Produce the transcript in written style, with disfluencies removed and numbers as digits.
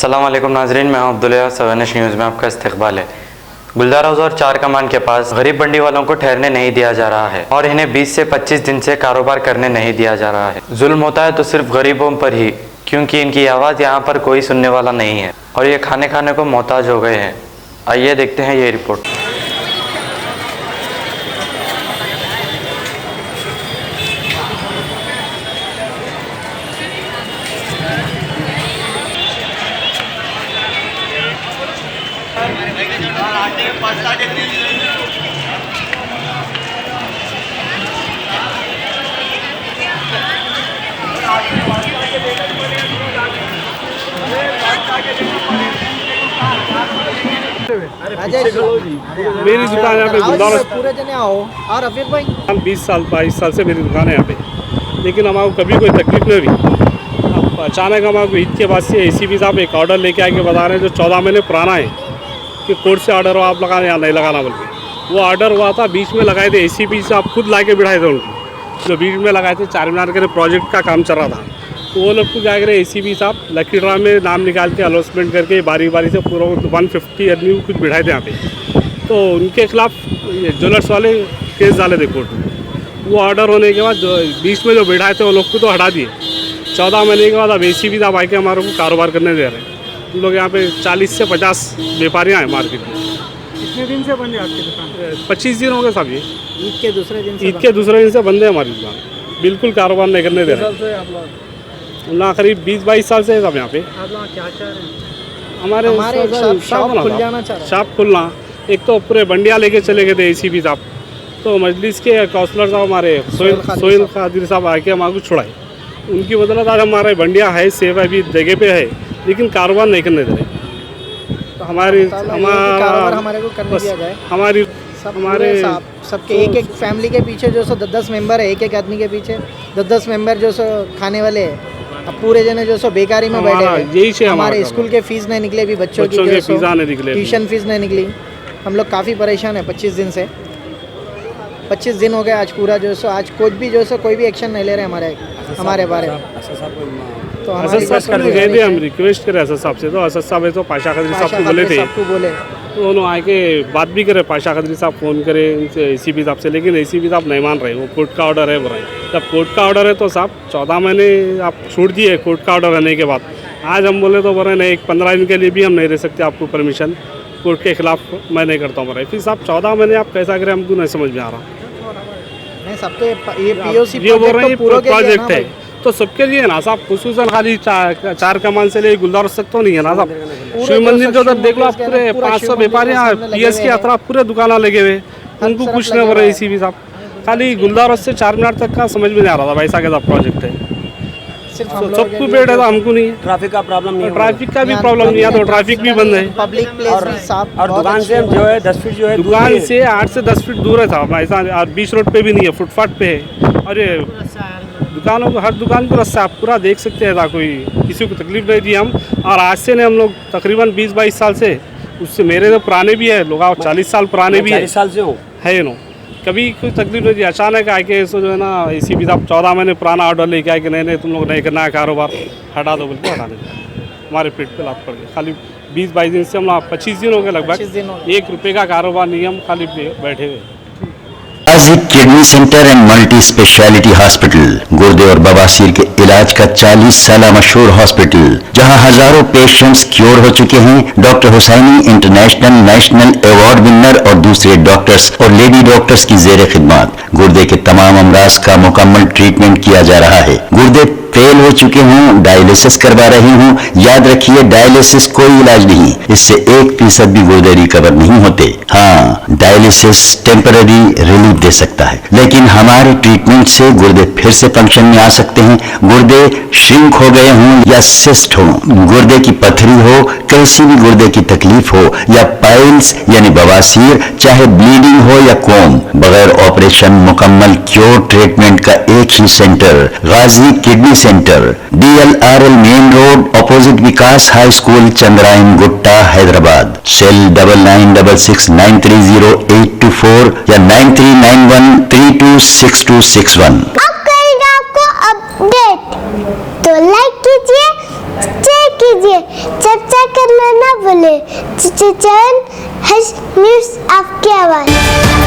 अस्सलाम वालेकुम नाजरीन, मैं अब्दुल्ला सवानिश न्यूज़ में आपका इस्तकबाल है। गुलदार हाउस और चार कमान के पास गरीब बंडी वालों को ठहरने नहीं दिया जा रहा है और इन्हें 20 से 25 दिन से कारोबार करने नहीं दिया जा रहा है। जुल्म होता है तो सिर्फ गरीबों पर ही, क्योंकि इनकी आवाज़ यहाँ पर कोई सुनने वाला नहीं है और ये खाने को मोहताज हो गए हैं। आइए देखते हैं ये रिपोर्ट। मेरी दुकान यहाँ पे गुलदार पूरे जने आओ। और अफीर भाई 22 साल से मेरी दुकान है यहाँ पे, लेकिन हमारे कभी कोई तकलीफ नहीं हुई। अब अचानक हमारे ईद के बाद से ACP साहब एक ऑर्डर लेके आके बता रहे हैं जो 14 महीने पुराना है कि कोर्ट से ऑर्डर हो आप लगाना या नहीं लगाना बोल के। वो ऑर्डर हुआ था, बीच में लगाए थे ACP साहब खुद ला के बिठाए थे उनको, जो बीच में लगाए थे चार मीनार के प्रोजेक्ट का काम चल रहा था। तो वो लोग को क्या करे ACP साहब लकी ड्रा में नाम निकाल के अनाउंसमेंट करके बारी बारी से पूरा 150 आदमी को कुछ बिठाए थे यहाँ पे। तो उनके खिलाफ ज्वेलर्स वाले केस डाले थे कोर्ट में। वो ऑर्डर होने के बाद जो बीच में जो बिठाए थे वो लोग को तो हटा दिए। 14 महीने के बाद अब ACP साहब आके हमारे को कारोबार करने दे रहे हैं। हम लोग यहाँ पे 40 से 50 व्यापारियाँ हैं मार्केट में। कितने दिन से बंद है आपकी दुकान? 25 दिन हो गए साहब। ये ईद के दूसरे दिन से बंद है हमारी दुकान, बिल्कुल कारोबार नहीं करने दे रहे हैं ना। करीब 20-22 साल से है साहब यहाँ पे। आप लोग क्या चाह रहे हैं? हमारे शॉप खुल जाना चाह रहे हैं। शॉप खुलना, एक तो पूरे बंडिया लेके चले गए थे ACP साहब। तो मजलिस के काउंसलर साहब हमारे सोहेल खादिर साहब आके हमारे को छुड़ाए। उनकी बदौलत आज हमारे बंडिया है, सेव अभी जगह पे है, लेकिन कारोबार नहीं करने दे रहे। तो हमारे को करने दिया जाए। हमारे सबके एक फैमिली के पीछे जो 10 मेंबर है, एक आदमी के पीछे 10 मेंबर जो खाने वाले हैं। अब पूरे जने जो बेकारी में बैठे हैं। हमारे स्कूल के फीस नहीं निकले, भी बच्चों की ट्यूशन फीस नहीं निकली। हम लोग काफ़ी परेशान है 25 दिन से। 25 दिन हो गए आज पूरा आज कोई भी कोई भी एक्शन नहीं ले रहे हमारे बारे में। तो गए थे, हम रिक्वेस्ट करे असद साहब से। तो असद साहब है तो पाशा खदरी साहब को बोले थे, तो उन्होंने आके बात भी करे। पाशा खदरी साहब फ़ोन करे उनसे ACP साहब से, लेकिन ACP साहब नहीं मान रहे। वो कोर्ट का ऑर्डर है बोल रहे। जब कोर्ट का ऑर्डर है तो साहब 14 महीने आप छूट दिए कोर्ट का ऑर्डर रहने के बाद। आज हम बोले तो बोल रहे नहीं, 15 दिन के लिए भी हम नहीं रह सकते, आपको परमिशन कोर्ट के खिलाफ मैं नहीं करता हूँ बोल रहे। फिर साहब 14 महीने आप कैसा करें, हमको नहीं समझ में आ रहा। सबके ये POC ये बोल रहे हैं प्रोजेक्ट है तो सबके लिए ना साहब, खुसूसन खाली चार कमान से ले गुलदार तक तो नहीं है ना साहब। शिव मंदिर के उधर देख लो आप, पूरे 500 व्यापारी PS के अतराफ पूरे दुकान लगे हुए, उनको कुछ नहीं बोल रहे ACP साहब। खाली गुलदार से चार मीनार तक का समझ में नहीं आ रहा था भाई साहब, कैसा प्रोजेक्ट है। सबको पेड़ है, हमको नहीं। ट्रैफिक का प्रॉब्लम नहीं, ट्रैफिक का भी प्रॉब्लम नहीं है, तो ट्रैफिक भी बंद है। पब्लिक प्लेस और दुकान से जो है 10 फीट जो है दुकान से 8 से 10 फीट दूर है साहब ऐसा। और बीच रोड पे भी नहीं है, फुटपाथ पे है। और ये दुकानों को, हर दुकान को रास्ता आप पूरा देख सकते हैं, कोई किसी को तकलीफ नहीं दी हम। और आज से नहीं, हम लोग तकरीबन 20-22 साल से, उससे मेरे तो पुराने भी है लोग, 40 साल पुराने भी है। 40 साल से हो है नो, कभी कोई तकलीफ नहीं दी। अचानक आके इसको जो है ना ACP साहब 14 महीने पुराना ऑर्डर लेके आए कि नहीं तुम लोग नहीं करना है कारोबार, हटा दो बोल के हटा देते। हमारे पेट पे लात पड़ गई। खाली 20-22 दिन से हम 25 दिन हो गए लगभग, 1 रुपये का कारोबार नहीं, हम खाली बैठे हुए। Kidney centre and multi speciality hospital, गुर्दे और बवासीर के इलाज का 40 साल मशहूर हॉस्पिटल, जहां हजारों पेशेंट्स क्योर हो चुके हैं। Doctor Husaini international national award winner और दूसरे डॉक्टर्स और लेडी डॉक्टर्स की जेर खिदमत गुर्दे के तमाम अमराज का मुकम्मल ट्रीटमेंट किया जा रहा है। गुर्दे फेल हो चुके हों, डायलिसिस करवा रही हूँ, याद रखिए डायलिसिस कोई इलाज नहीं, इससे 1% भी गुर्दे रिकवर नहीं होते। हाँ, डायलिसिस टेम्पररी रिलीफ दे सकता है, लेकिन हमारे ट्रीटमेंट से गुर्दे फिर से फंक्शन में आ सकते हैं। गुर्दे श्रिंक हो गए हों या सिस्ट हो, गुर्दे की पथरी हो, कैसी भी गुर्दे की तकलीफ हो, या पाइल्स यानी बवासीर, चाहे ब्लीडिंग हो या कोम, बगैर ऑपरेशन मुकम्मल क्योर ट्रीटमेंट का एक ही centre, Ghazi kidney centre, DLRL main road, opposite Vikas high school, Chandrayan Gutta, Hyderabad. Cell 9966930824 या 9391326261। अब करेंगे आपको अपडेट, तो लाइक कीजिए, शेयर कीजिए, चर्चा करना ना भूले। चैन न्यूज़ आपकी आवाज़।